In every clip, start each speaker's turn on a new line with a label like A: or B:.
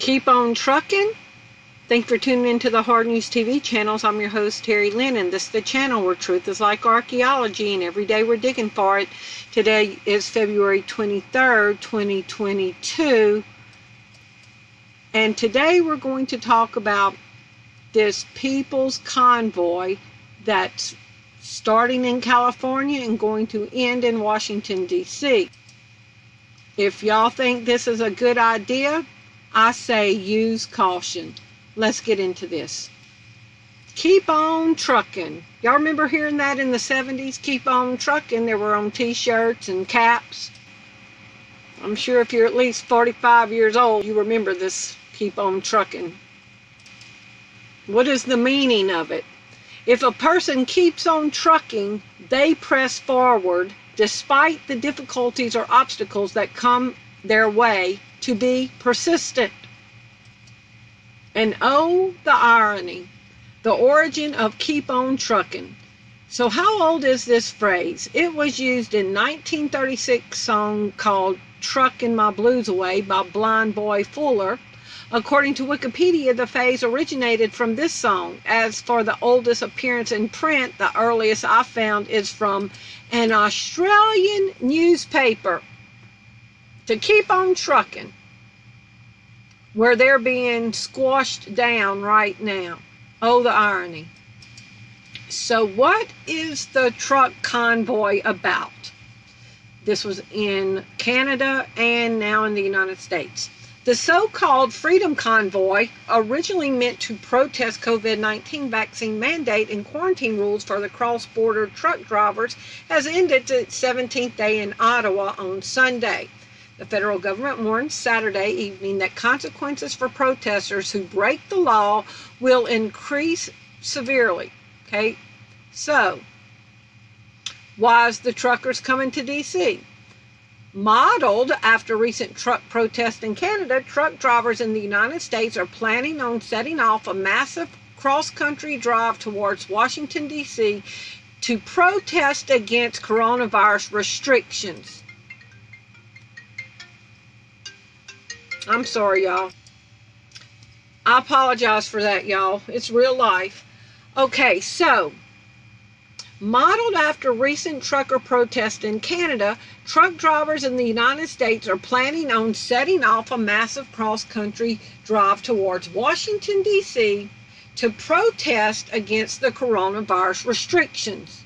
A: Keep on trucking. Thanks for tuning into the Hard News TV channels. I'm your host, Terry Lynn, and this is the channel where truth is like archaeology, and every day we're digging for it. Today is February 23rd, 2022, and today we're going to talk about this People's Convoy that's starting in California and going to end in Washington, D.C. If y'all think this is a good idea, I say use caution. Let's get into this. Keep on trucking. Y'all remember hearing that in the 70s? Keep on trucking. They were on t-shirts and caps. I'm sure if you're at least 45 years old, you remember this keep on trucking. What is the meaning of it? If a person keeps on trucking, they press forward despite the difficulties or obstacles that come their way, to be persistent. And oh, the irony, the origin of keep on trucking. So how old is this phrase? It was used in 1936 song called Truckin' My Blues Away by Blind Boy Fuller. According to Wikipedia, the phrase originated from this song. As for the oldest appearance in print, the earliest I found is from an Australian newspaper. To keep on trucking, where they're being squashed down right now. Oh, the irony. So what is the truck convoy about? This was in Canada and now in the United States. The so-called Freedom Convoy, originally meant to protest COVID-19 vaccine mandate and quarantine rules for the cross-border truck drivers, has ended its 17th day in Ottawa on Sunday. The federal government warned Saturday evening that consequences for protesters who break the law will increase severely. Okay, so why is the truckers coming to D.C.? Modeled after recent truck protests in Canada, truck drivers in the United States are planning on setting off a massive cross-country drive towards Washington, D.C. to protest against coronavirus restrictions. I'm sorry, y'all. I apologize for that, y'all. It's real life. Okay, so, modeled after recent trucker protests in Canada, truck drivers in the United States are planning on setting off a massive cross-country drive towards Washington, D.C. to protest against the coronavirus restrictions.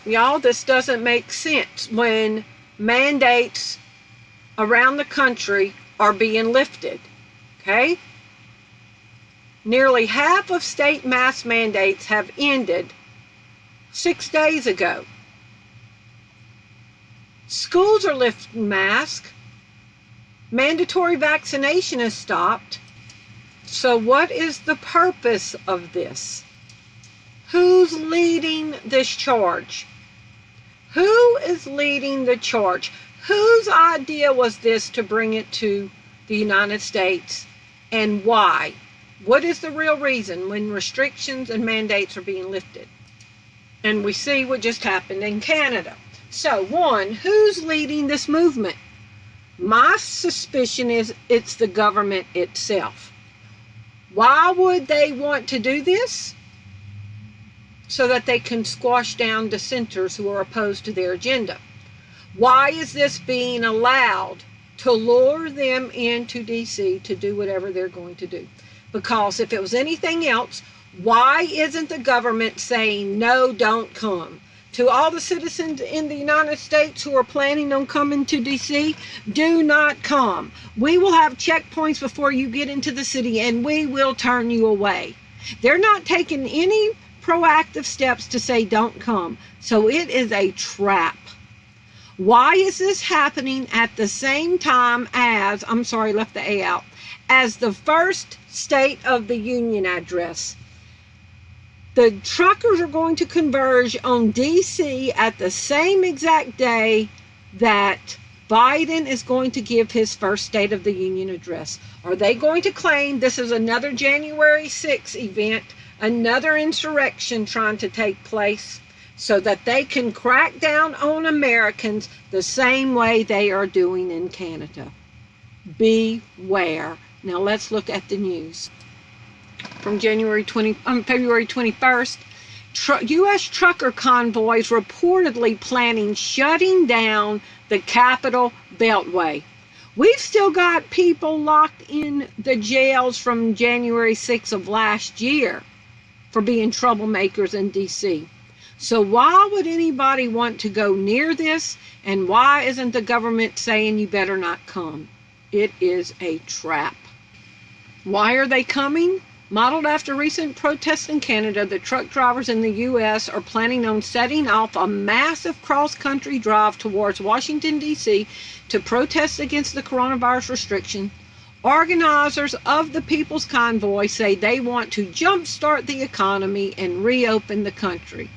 A: Y'all, this doesn't make sense when mandates around the country are being lifted, okay? Nearly half of state mask mandates have ended 6 days ago. Schools are lifting masks. Mandatory vaccination is stopped. So what is the purpose of this? Who's leading this charge? Who is leading the charge? Whose idea was this to bring it to the United States, and why? What is the real reason when restrictions and mandates are being lifted? And we see what just happened in Canada. So, one, who's leading this movement? My suspicion is it's the government itself. Why would they want to do this? So that they can squash down dissenters who are opposed to their agenda. Why is this being allowed to lure them into D.C. to do whatever they're going to do? Because if it was anything else, why isn't the government saying, no, don't come? To all the citizens in the United States who are planning on coming to D.C., do not come. We will have checkpoints before you get into the city, and we will turn you away. They're not taking any proactive steps to say don't come. So it is a trap. Why is this happening at the same time as, left the A out, as the first State of the Union address? The truckers are going to converge on D.C. at the same exact day that Biden is going to give his first State of the Union address. Are they going to claim this is another January 6th event, another insurrection trying to take place, so that they can crack down on Americans the same way they are doing in Canada? Beware. Now let's look at the news. From February 21st, U.S. trucker convoys reportedly planning shutting down the Capitol Beltway. We've still got people locked in the jails from January 6th of last year for being troublemakers in D.C. So why would anybody want to go near this? And why isn't the government saying you better not come? It is a trap. Why are they coming? Modeled after recent protests in Canada, the truck drivers in the U.S. are planning on setting off a massive cross-country drive towards Washington, D.C. to protest against the coronavirus restriction. Organizers of the People's Convoy say they want to jumpstart the economy and reopen the country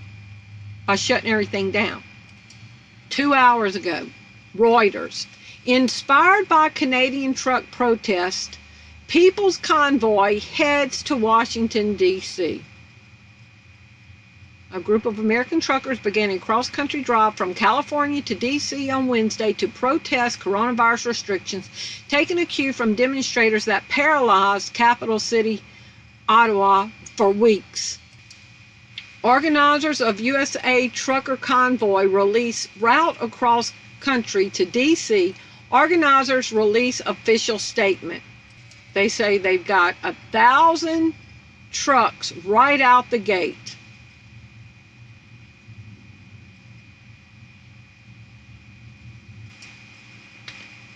A: by shutting everything down. 2 hours ago, Reuters. Inspired by Canadian truck protest, People's Convoy heads to Washington, D.C. A group of American truckers began a cross-country drive from California to D.C. on Wednesday to protest coronavirus restrictions, taking a cue from demonstrators that paralyzed capital city Ottawa for weeks. Organizers of USA Trucker Convoy release route across country to D.C. Organizers release official statement. They say they've got 1,000 trucks right out the gate.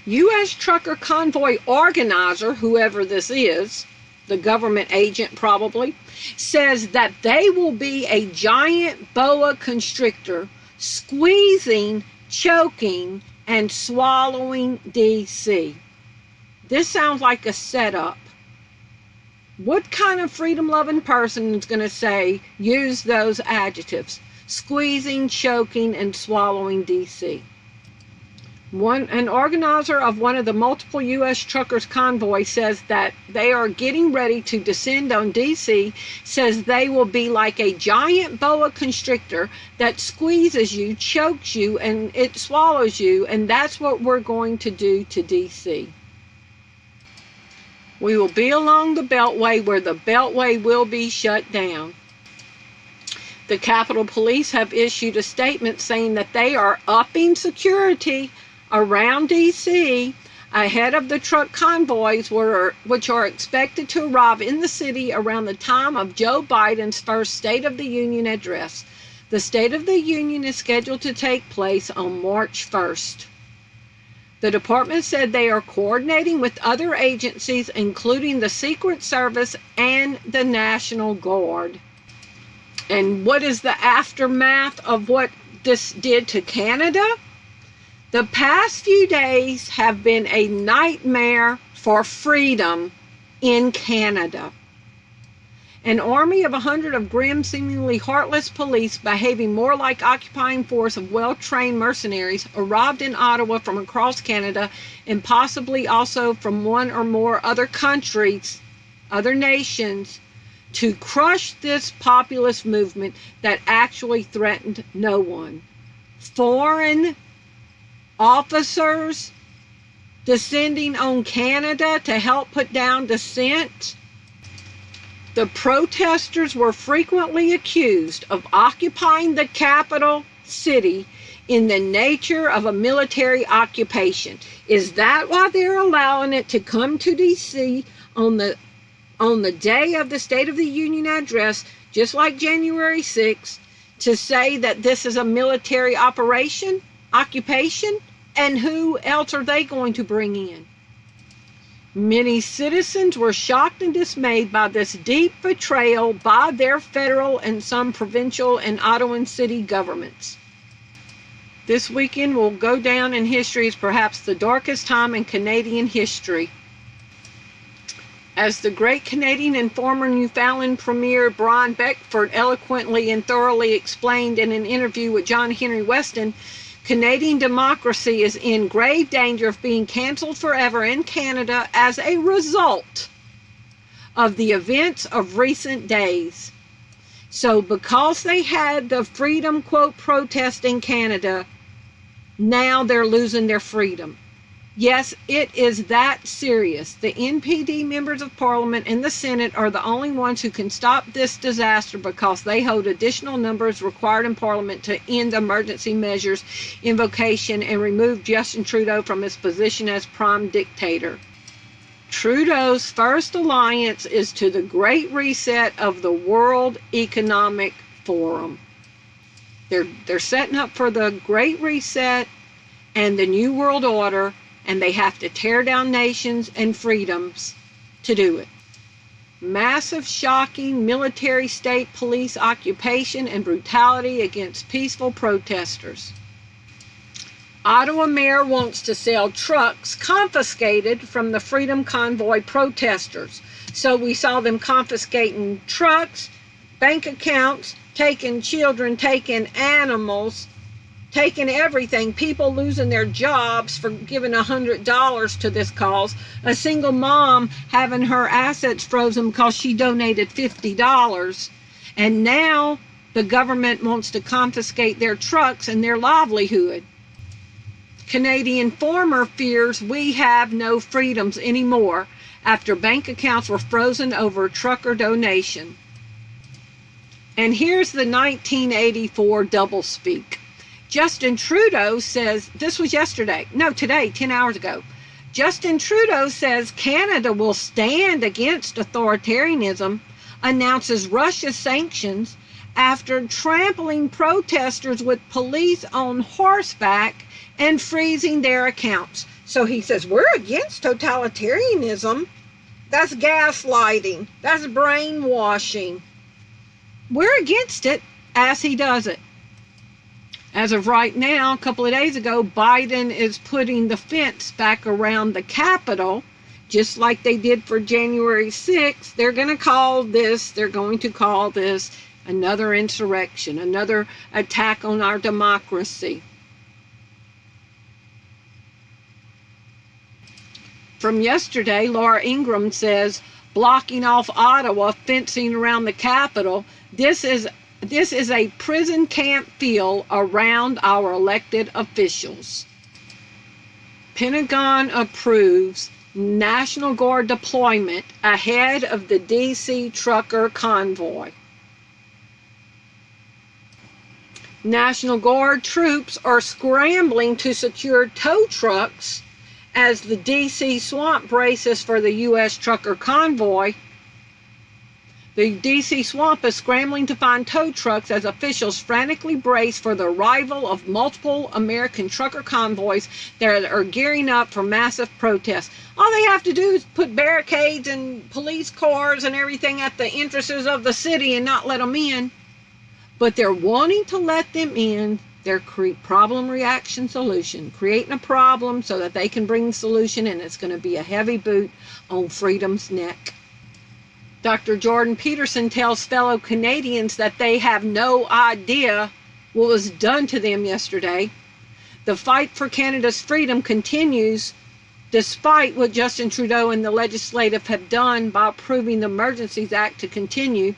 A: U.S. Trucker Convoy organizer, whoever this is, the government agent probably, says that they will be a giant boa constrictor squeezing, choking, and swallowing D.C. This sounds like a setup. What kind of freedom-loving person is going to say, use those adjectives? Squeezing, choking, and swallowing D.C. An organizer of one of the multiple U.S. Truckers Convoy says that they are getting ready to descend on D.C., says they will be like a giant boa constrictor that squeezes you, chokes you, and it swallows you, and that's what we're going to do to D.C. We will be along the Beltway where the Beltway will be shut down. The Capitol Police have issued a statement saying that they are upping security around D.C. ahead of the truck convoys which are expected to arrive in the city around the time of Joe Biden's first State of the Union address. The State of the Union is scheduled to take place on March 1st. The department said they are coordinating with other agencies, including the Secret Service and the National Guard. And what is the aftermath of what this did to Canada? The past few days have been a nightmare for freedom in Canada. An army of 100 of grim, seemingly heartless police behaving more like occupying force of well-trained mercenaries arrived in Ottawa from across Canada and possibly also from one or more other countries, other nations, to crush this populist movement that actually threatened no one. Foreign officers descending on Canada to help put down dissent. The protesters were frequently accused of occupying the capital city in the nature of a military occupation. Is that why they're allowing it to come to D.C. on the day of the State of the Union address, just like January 6th, to say that this is a military occupation? And who else are they going to bring in? Many citizens were shocked and dismayed by this deep betrayal by their federal and some provincial and Ottawan city governments. This weekend will go down in history as perhaps the darkest time in Canadian history. As the great Canadian and former Newfoundland Premier Brian Beckford eloquently and thoroughly explained in an interview with John Henry Weston, Canadian democracy is in grave danger of being canceled forever in Canada as a result of the events of recent days. So because they had the freedom, quote, protest in Canada, now they're losing their freedom. Yes, it is that serious. The NPD members of Parliament and the Senate are the only ones who can stop this disaster because they hold additional numbers required in Parliament to end emergency measures invocation and remove Justin Trudeau from his position as prime dictator. Trudeau's first alliance is to the Great Reset of the World Economic Forum. They're setting up for the Great Reset and the New World Order, and they have to tear down nations and freedoms to do it. Massive, shocking military state police occupation and brutality against peaceful protesters. Ottawa mayor wants to sell trucks confiscated from the Freedom Convoy protesters. So we saw them confiscating trucks, bank accounts, taking children, taking animals, taking everything, people losing their jobs for giving $100 to this cause, a single mom having her assets frozen because she donated $50, and now the government wants to confiscate their trucks and their livelihood. Canadian farmer fears we have no freedoms anymore after bank accounts were frozen over trucker donation. And here's the 1984 doublespeak. Justin Trudeau says, this was yesterday, no, today, 10 hours ago. Justin Trudeau says Canada will stand against authoritarianism, announces Russia sanctions after trampling protesters with police on horseback and freezing their accounts. So he says, we're against totalitarianism. That's gaslighting. That's brainwashing. We're against it as he does it. As of right now, a couple of days ago, Biden is putting the fence back around the Capitol, just like they did for January 6th. They're going to call this another insurrection, another attack on our democracy. From yesterday, Laura Ingraham says, blocking off Ottawa, fencing around the Capitol, this is a prison camp feel around our elected officials. Pentagon approves National Guard deployment ahead of the DC Trucker Convoy. National Guard troops are scrambling to secure tow trucks as the DC swamp braces for the U.S. Trucker Convoy. The DC swamp is scrambling to find tow trucks as officials frantically brace for the arrival of multiple American trucker convoys that are gearing up for massive protests. All they have to do is put barricades and police cars and everything at the entrances of the city and not let them in. But they're wanting to let them in. They're problem, reaction, solution. Creating a problem so that they can bring the solution, and it's going to be a heavy boot on freedom's neck. Dr. Jordan Peterson tells fellow Canadians that they have no idea what was done to them yesterday. The fight for Canada's freedom continues despite what Justin Trudeau and the legislative have done by approving the Emergencies Act to continue.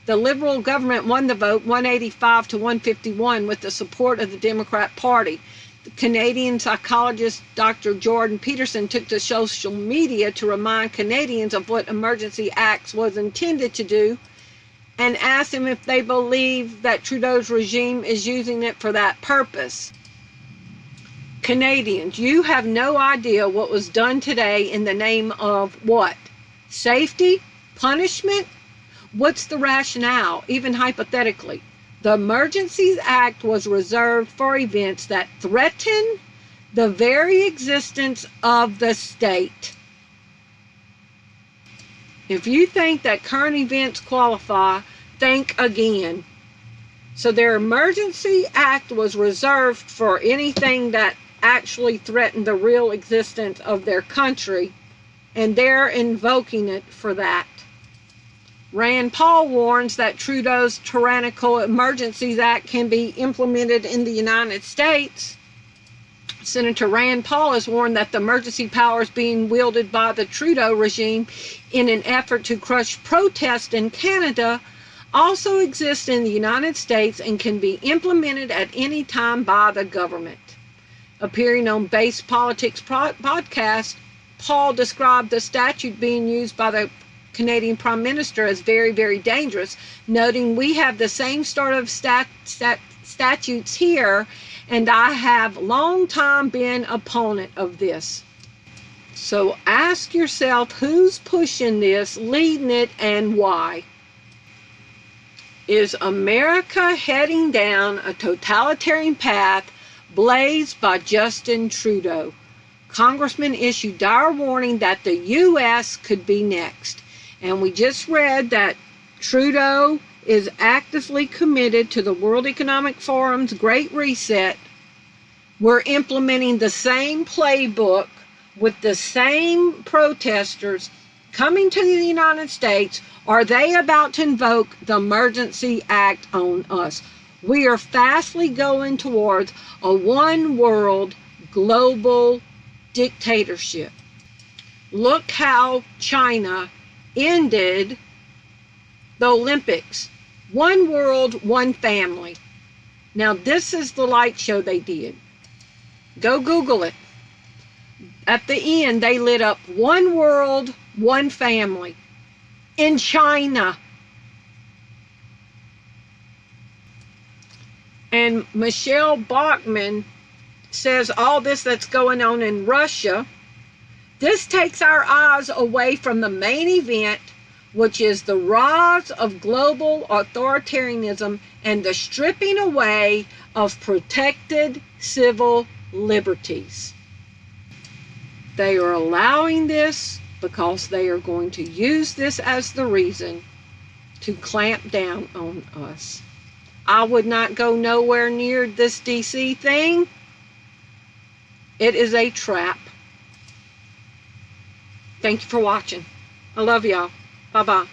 A: The Liberal government won the vote 185 to 151 with the support of the Democrat Party. The Canadian psychologist Dr. Jordan Peterson took to social media to remind Canadians of what Emergency Acts was intended to do and asked them if they believe that Trudeau's regime is using it for that purpose. Canadians, you have no idea what was done today in the name of what? Safety? Punishment? What's the rationale, even hypothetically? The Emergencies Act was reserved for events that threaten the very existence of the state. If you think that current events qualify, think again. So their Emergency Act was reserved for anything that actually threatened the real existence of their country, and they're invoking it for that. Rand Paul warns that Trudeau's tyrannical Emergencies Act can be implemented in the United States. Senator Rand Paul has warned that the emergency powers being wielded by the Trudeau regime in an effort to crush protest in Canada also exist in the United States and can be implemented at any time by the government. appearing on Base Politics podcast, Paul described the statute being used by the Canadian Prime Minister as very, very dangerous, noting we have the same sort of statutes here, and I have long time been opponent of this. So ask yourself, who's pushing this, leading it, and why? Is America heading down a totalitarian path blazed by Justin Trudeau? Congressman issued dire warning that the U.S. could be next. And we just read that Trudeau is actively committed to the World Economic Forum's Great Reset. We're implementing the same playbook with the same protesters coming to the United States. Are they about to invoke the Emergency Act on us? We are fastly going towards a one-world global dictatorship. Look how China ended the Olympics. One world, one family. Now this is the light show they did. Go Google it. At the end, they lit up one world, one family in China. And Michelle Bachmann says all this that's going on in Russia, this takes our eyes away from the main event, which is the rise of global authoritarianism and the stripping away of protected civil liberties. They are allowing this because they are going to use this as the reason to clamp down on us. I would not go nowhere near this DC thing. It is a trap. Thank you for watching. I love y'all. Bye-bye.